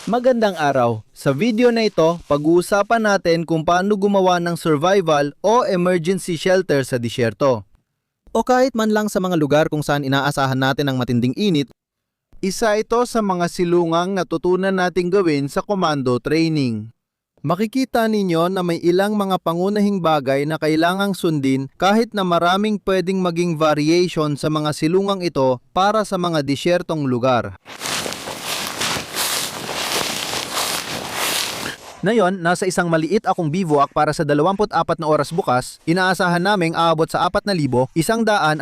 Magandang araw! Sa video na ito, pag-uusapan natin kung paano gumawa ng survival o emergency shelter sa disyerto. O kahit man lang sa mga lugar kung saan inaasahan natin ang matinding init. Isa ito sa mga silungang natutunan nating gawin sa commando training. Makikita ninyo na may ilang mga pangunahing bagay na kailangang sundin kahit na maraming pwedeng maging variation sa mga silungang ito para sa mga disyertong lugar. Ngayon, nasa isang maliit akong bivouac para sa 24 na oras bukas, inaasahan naming aabot sa 4,142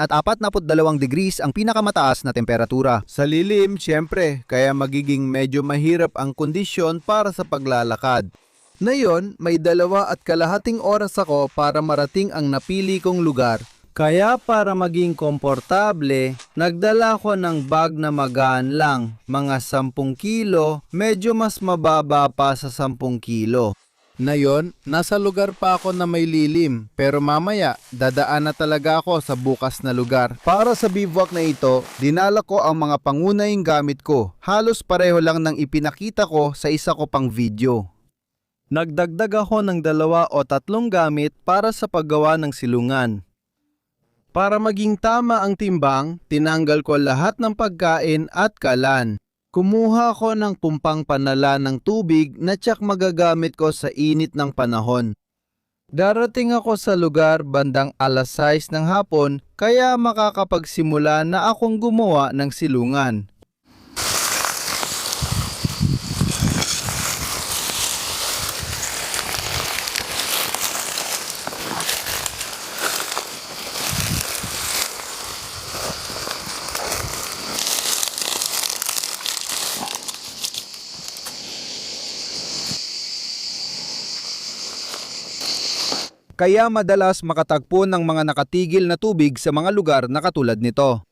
degrees ang pinakamataas na temperatura. Sa lilim, syempre, kaya magiging medyo mahirap ang kondisyon para sa paglalakad. Ngayon, may 2.5 oras ako para marating ang napili kong lugar. Kaya para maging komportable, nagdala ko ng bag na magaan lang, mga 10 kilo, medyo mas mababa pa sa 10 kilo. Ngayon, nasa lugar pa ako na may lilim, pero mamaya, dadaan na talaga ako sa bukas na lugar. Para sa bivouac na ito, dinala ko ang mga pangunahing gamit ko. Halos pareho lang ng ipinakita ko sa isa ko pang video. Nagdagdag ako ng 2 o 3 gamit para sa paggawa ng silungan. Para maging tama ang timbang, tinanggal ko lahat ng pagkain at kalan. Kumuha ko ng pumpang panala ng tubig na tiyak magagamit ko sa init ng panahon. Darating ako sa lugar bandang 6:00 ng hapon, kaya makakapagsimula na akong gumawa ng silungan. Kaya madalas makatagpo ng mga nakatigil na tubig sa mga lugar na katulad nito.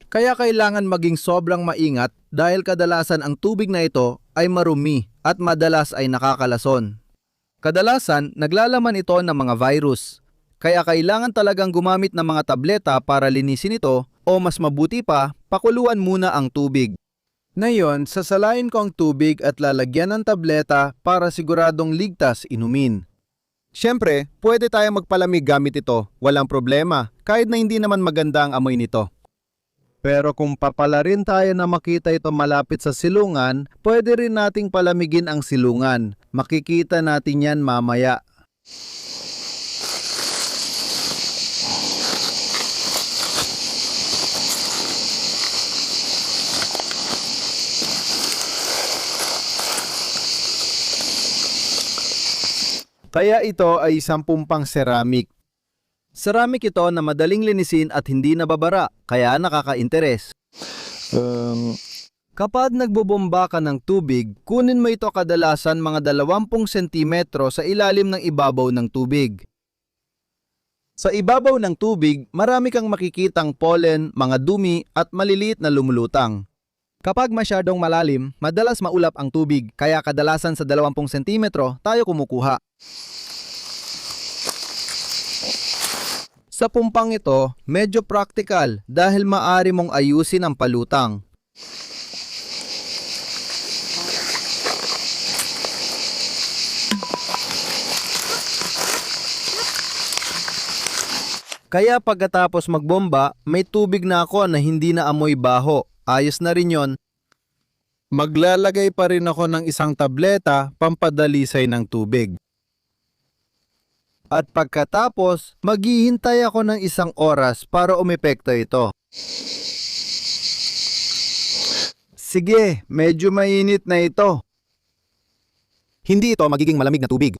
Kaya kailangan maging sobrang maingat dahil kadalasan ang tubig na ito ay marumi at madalas ay nakakalason. Kadalasan naglalaman ito ng mga virus. Kaya kailangan talagang gumamit ng mga tableta para linisin ito o mas mabuti pa, pakuluan muna ang tubig. Ngayon, sasalain ko ang tubig at lalagyan ng tableta para siguradong ligtas inumin. Siyempre, pwede tayong magpalamig gamit ito, walang problema, kahit na hindi naman maganda ang amoy nito. Pero kung papalarin tayo na makita ito malapit sa silungan, pwede rin nating palamigin ang silungan. Makikita natin yan mamaya. Kaya ito ay isang pumpang ceramic. Ceramic ito na madaling linisin at hindi nababara, kaya nakaka-interes. Kapag nagbobomba ka ng tubig, kunin mo ito kadalasan mga 20 sentimetro sa ilalim ng ibabaw ng tubig. Sa ibabaw ng tubig, marami kang makikitang pollen, mga dumi at maliliit na lumulutang. Kapag masyadong malalim, madalas maulap ang tubig, kaya kadalasan sa 20 sentimetro tayo kumukuha. Sa pumpang ito, medyo practical dahil maaari mong ayusin ang palutang. Kaya pagkatapos magbomba, may tubig na ako na hindi na amoy baho. Ayos na rin yon. Maglalagay pa rin ako ng isang tableta pampadalisay ng tubig. At pagkatapos, maghihintay ako ng 1 oras para umepekto ito. Sige, medyo mainit na ito. Hindi ito magiging malamig na tubig.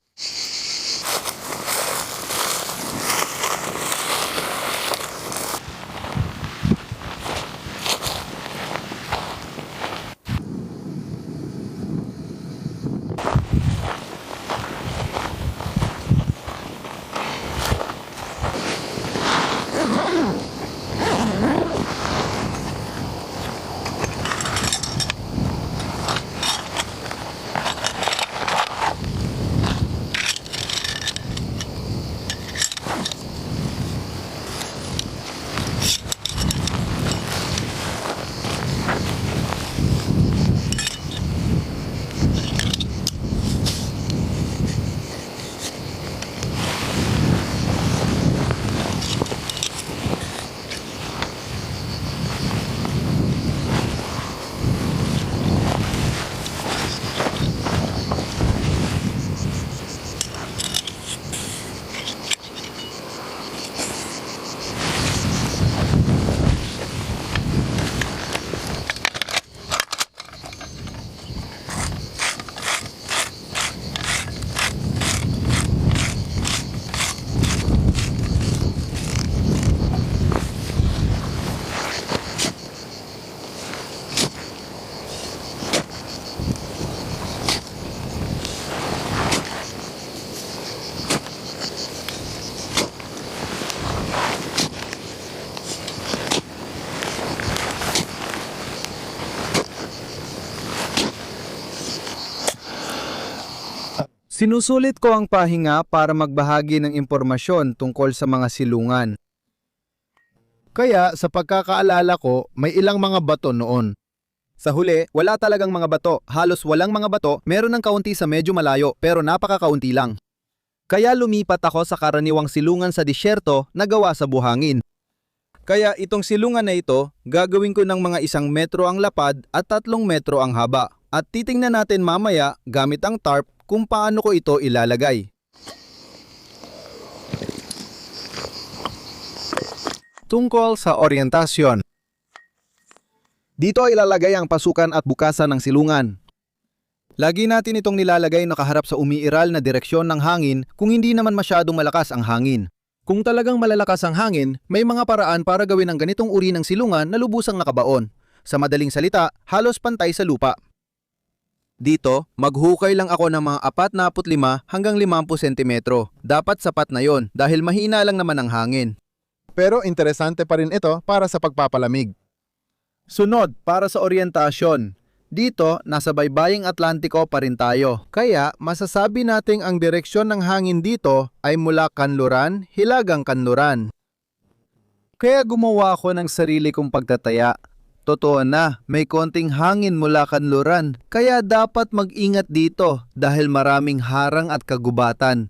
Sinusulit ko ang pahinga para magbahagi ng impormasyon tungkol sa mga silungan. Kaya sa pagkakaalala ko, may ilang mga bato noon. Sa huli, wala talagang mga bato. Halos walang mga bato, meron ng kaunti sa medyo malayo pero napakakaunti lang. Kaya lumipat ako sa karaniwang silungan sa disyerto na gawa sa buhangin. Kaya itong silungan na ito, gagawin ko ng mga 1 metro ang lapad at 3 metro ang haba. At titingnan natin mamaya gamit ang tarp kung paano ko ito ilalagay. Tungkol sa oryentasyon. Dito ilalagay ang pasukan at bukasan ng silungan. Lagi natin itong nilalagay nakaharap sa umiiral na direksyon ng hangin kung hindi naman masyadong malakas ang hangin. Kung talagang malalakas ang hangin, may mga paraan para gawin ang ganitong uri ng silungan na lubusang nakabaon. Sa madaling salita, halos pantay sa lupa. Dito, maghukay lang ako ng mga 45 hanggang 50 sentimetro. Dapat sapat na yon dahil mahina lang naman ang hangin. Pero interesante pa rin ito para sa pagpapalamig. Sunod, para sa oryentasyon. Dito, nasa baybaying Atlantiko pa rin tayo. Kaya, masasabi nating ang direksyon ng hangin dito ay mula kanluran, hilagang kanluran. Kaya gumawa ako ng sarili kong pagtataya. Totoo na, may konting hangin mula kanluran, kaya dapat mag-ingat dito dahil maraming harang at kagubatan.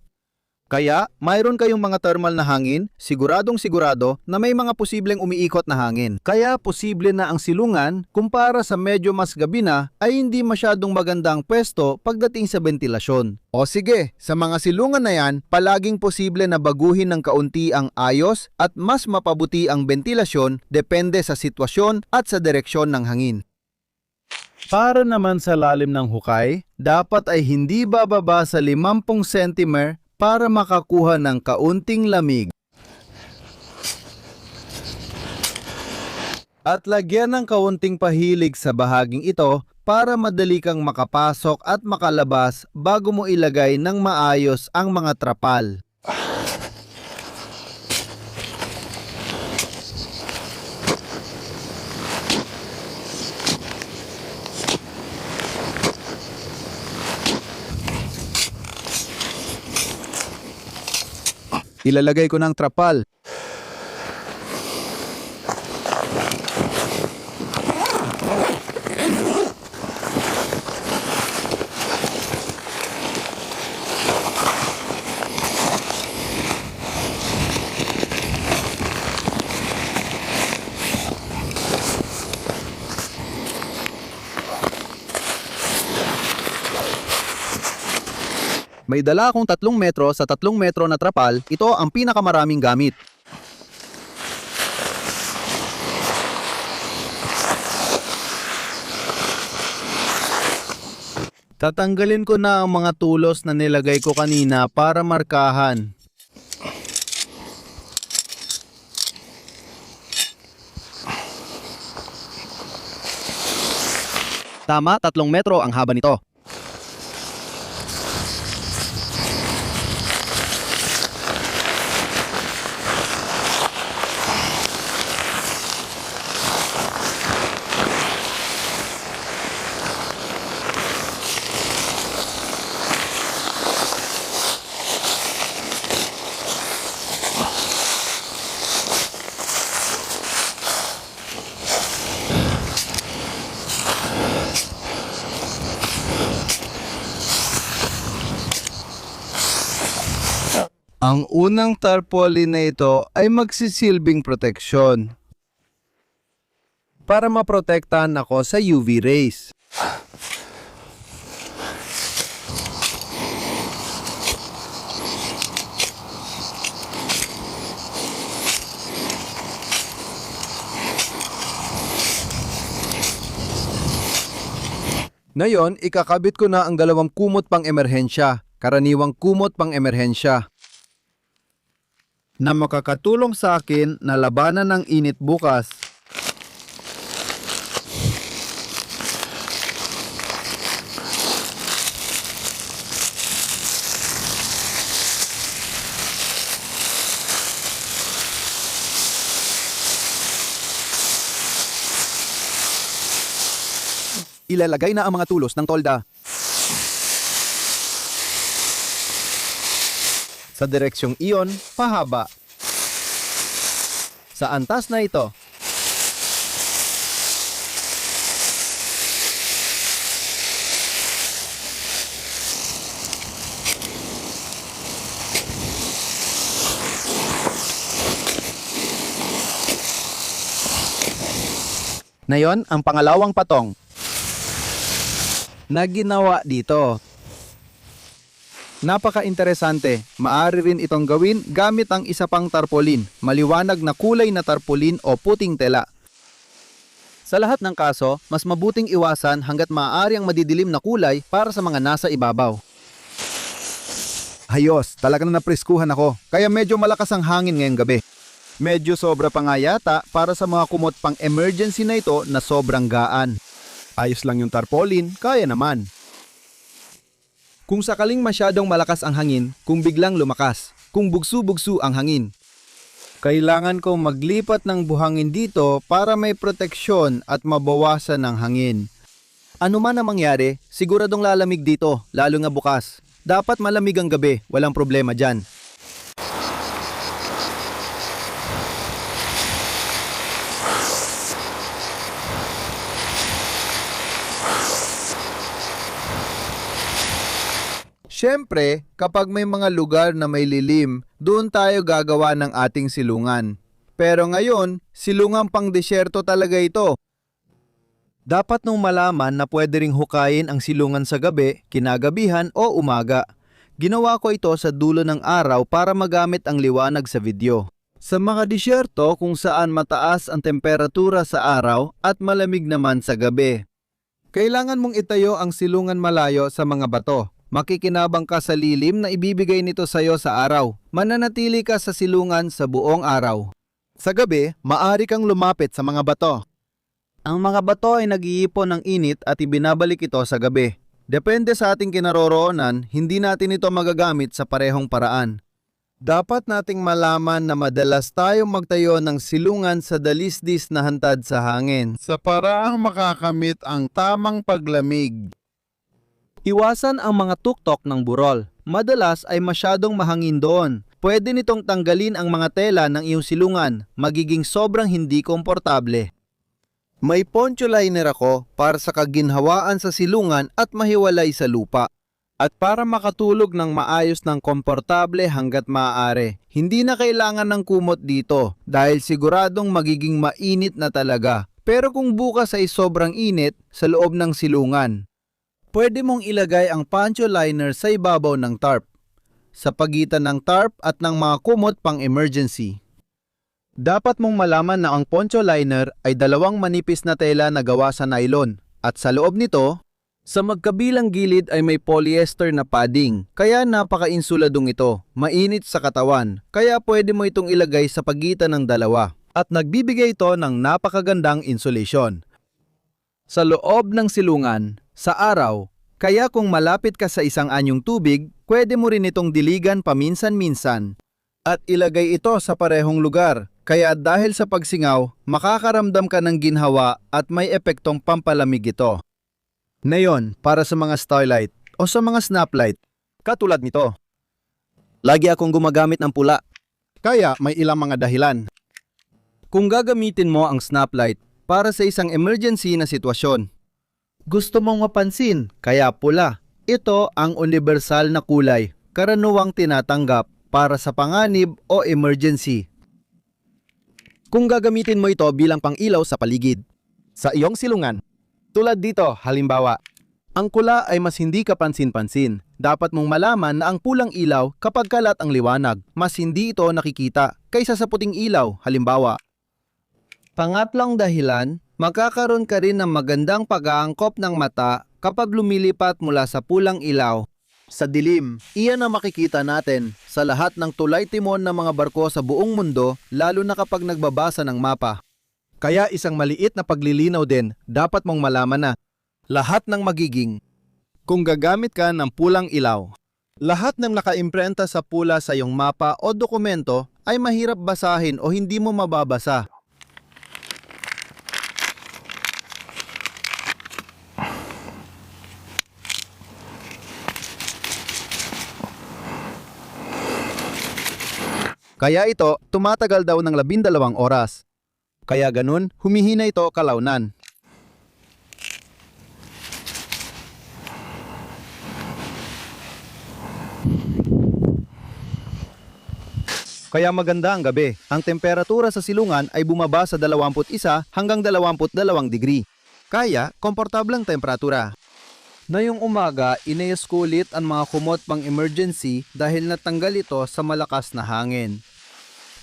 Kaya, mayroon kayong mga thermal na hangin, siguradong sigurado na may mga posibleng umiikot na hangin. Kaya posible na ang silungan, kumpara sa medyo mas gabi na, ay hindi masyadong magandang pwesto pagdating sa ventilasyon. O sige, sa mga silungan na yan, palaging posible na baguhin ng kaunti ang ayos at mas mapabuti ang ventilasyon depende sa sitwasyon at sa direksyon ng hangin. Para naman sa lalim ng hukay, dapat ay hindi bababa sa 50 cm para makakuha ng kaunting lamig. At lagyan ng kaunting pahilig sa bahaging ito para madali kang makapasok at makalabas bago mo ilagay ng maayos ang mga trapal. Ilalagay ko ng trapal. May dala akong 3 metro sa 3 metro na trapal, ito ang pinakamaraming gamit. Tatanggalin ko na ang mga tulos na nilagay ko kanina para markahan. Tama, 3 metro ang haba nito. Ang unang tarpaulin na ito ay magsisilbing proteksyon para maprotektahan ako sa UV rays. Ngayon, ikakabit ko na ang 2 kumot pang emerhensya, karaniwang kumot pang emerhensya, na makakatulong sa akin na labanan ng init bukas. Ilalagay na ang mga tulos ng tolda. Sa direksyong iyon, pahaba. Sa antas na ito, na yon ang pangalawang patong na ginawa dito. Napaka-interesante, maaari rin itong gawin gamit ang isa pang tarpaulin, maliwanag na kulay na tarpaulin o puting tela. Sa lahat ng kaso, mas mabuting iwasan hanggat maaari ang madidilim na kulay para sa mga nasa ibabaw. Ayos, talaga na napreskuhan ako. Kaya medyo malakas ang hangin ngayong gabi. Medyo sobra pa nga yata para sa mga kumot pang emergency na ito na sobrang gaan. Ayos lang yung tarpaulin, kaya naman. Kung sakaling masyadong malakas ang hangin, kung biglang lumakas, kung bugso-bugso ang hangin, Kailangan kong maglipat ng buhangin dito para may proteksyon at mabawasan ng hangin. ano man ang mangyari, siguradong lalamig dito, lalo nga bukas. Dapat malamig ang gabi, walang problema dyan. Siyempre, kapag may mga lugar na may lilim, doon tayo gagawa ng ating silungan. Pero ngayon, silungan pang disyerto talaga ito. Dapat nung malaman na pwede ring hukayin ang silungan sa gabi, kinagabihan o umaga. Ginawa ko ito sa dulo ng araw para magamit ang liwanag sa video. Sa mga disyerto kung saan mataas ang temperatura sa araw at malamig naman sa gabi. Kailangan mong itayo ang silungan malayo sa mga bato. Makikinabang ka sa lilim na ibibigay nito sa iyo sa araw. Mananatili ka sa silungan sa buong araw. Sa gabi, maari kang lumapit sa mga bato. Ang mga bato ay nag-iipon ng init at ibinabalik ito sa gabi. Depende sa ating kinaroroonan, hindi natin ito magagamit sa parehong paraan. Dapat nating malaman na madalas tayong magtayo ng silungan sa dalisdis na hantad sa hangin sa paraang makakamit ang tamang paglamig. Iwasan ang mga tuktok ng burol. Madalas ay masyadong mahangin doon. Pwede nitong tanggalin ang mga tela ng iyong silungan, magiging sobrang hindi komportable. May poncho liner ako para sa kaginhawaan sa silungan at mahiwalay sa lupa. At para makatulog ng maayos ng komportable hanggat maaari. Hindi na kailangan ng kumot dito dahil siguradong magiging mainit na talaga. Pero kung bukas ay sobrang init sa loob ng silungan, pwede mong ilagay ang poncho liner sa ibabaw ng tarp, sa pagitan ng tarp at ng mga kumot pang emergency. Dapat mong malaman na ang poncho liner ay dalawang manipis na tela na gawa sa nylon at sa loob nito, sa magkabilang gilid ay may polyester na padding, kaya napaka-insuladong ito, mainit sa katawan, kaya pwede mo itong ilagay sa pagitan ng dalawa at nagbibigay ito ng napakagandang insulation. Sa loob ng silungan, sa araw, kaya kung malapit ka sa isang anyong tubig, pwede mo rin itong diligan paminsan-minsan at ilagay ito sa parehong lugar. Kaya dahil sa pagsingaw, makakaramdam ka ng ginhawa at may epektong pampalamig ito. Ngayon, para sa mga starlight o sa mga snaplight, katulad nito. Lagi akong gumagamit ng pula, kaya may ilang mga dahilan. Kung gagamitin mo ang snaplight para sa isang emergency na sitwasyon, gusto mong mapansin, kaya pula. Ito ang universal na kulay, karaniwang tinatanggap para sa panganib o emergency. Kung gagamitin mo ito bilang pang-ilaw sa paligid, sa iyong silungan, tulad dito, halimbawa, ang pula ay mas hindi kapansin-pansin. Dapat mong malaman na ang pulang ilaw kapag kalat ang liwanag, mas hindi ito nakikita kaysa sa puting ilaw, halimbawa. Pangatlong dahilan, magkakaroon ka rin ng magandang pag-aangkop ng mata kapag lumilipat mula sa pulang ilaw sa dilim. Iyan ang makikita natin sa lahat ng tulay timon ng mga barko sa buong mundo, lalo na kapag nagbabasa ng mapa. Kaya isang maliit na paglilinaw din, dapat mong malaman na lahat ng magiging kung gagamit ka ng pulang ilaw. Lahat ng nakaimprenta sa pula sa iyong mapa o dokumento ay mahirap basahin o hindi mo mababasa. Kaya ito, tumatagal daw ng 12 oras. Kaya ganun, humihina ito kalaunan. Kaya maganda ang gabi. Ang temperatura sa silungan ay bumaba sa 21 hanggang 22 degree. Kaya, komportableng temperatura. Ngayong umaga, inayos ko ulit ang mga kumot pang emergency dahil natanggal ito sa malakas na hangin.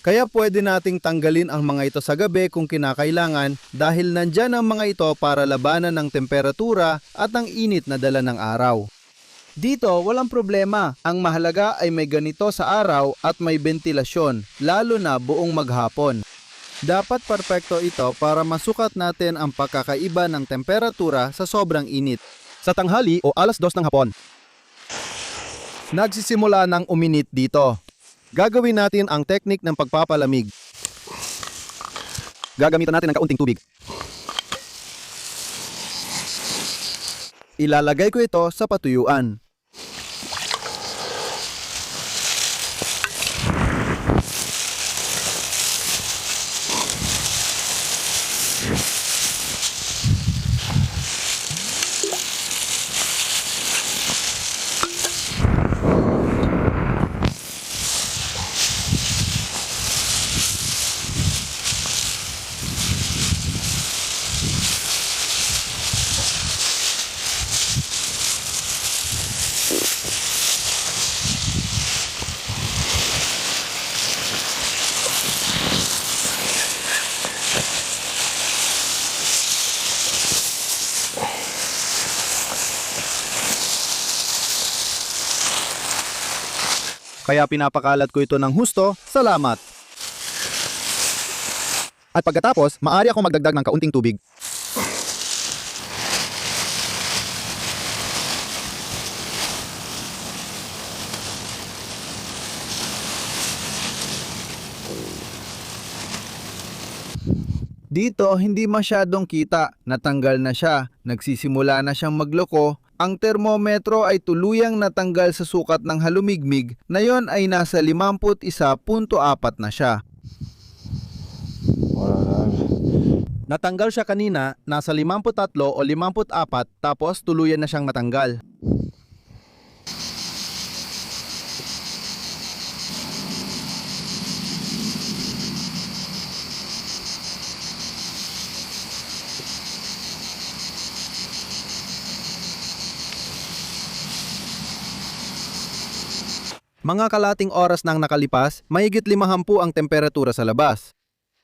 Kaya pwede nating tanggalin ang mga ito sa gabi kung kinakailangan dahil nandyan ang mga ito para labanan ng temperatura at ang init na dala ng araw. Dito, walang problema. Ang mahalaga ay may ganito sa araw at may ventilasyon, lalo na buong maghapon. Dapat perpekto ito para masukat natin ang pagkakaiba ng temperatura sa sobrang init. Sa tanghali o 2:00 ng hapon, nagsisimula ng uminit dito. Gagawin natin ang teknik ng pagpapalamig. Gagamitan natin ng kaunting tubig. Ilalagay ko ito sa patuyuan. Kaya pinapakalat ko ito ng husto, salamat. At pagkatapos, maaari akong magdagdag ng kaunting tubig. Dito, hindi masyadong kita. Natanggal na siya. Nagsisimula na siyang magloko. Ang termometro ay tuluyang natanggal sa sukat ng halumigmig na yon ay nasa 51.4 na siya. Natanggal siya kanina, nasa 53 o 54 tapos tuluyan na siyang matanggal. Mga kalating oras nang nakalipas, mahigit 50 ang temperatura sa labas.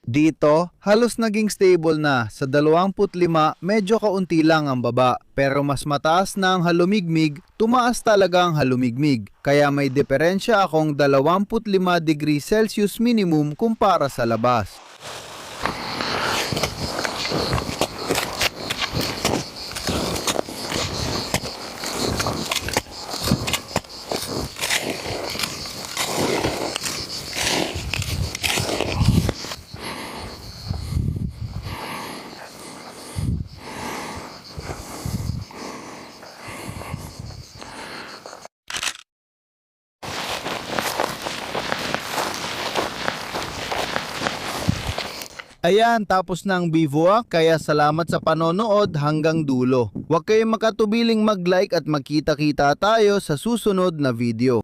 Dito, halos naging stable na. Sa 25, medyo kaunti lang ang baba. Pero mas mataas na ang halumigmig, tumaas talaga ang halumigmig. Kaya may diferensya akong 25 degrees Celsius minimum kumpara sa labas. Ayan, tapos na ang bivouac, kaya salamat sa panonood hanggang dulo. Huwag kayong makatubiling mag-like at magkita-kita tayo sa susunod na video.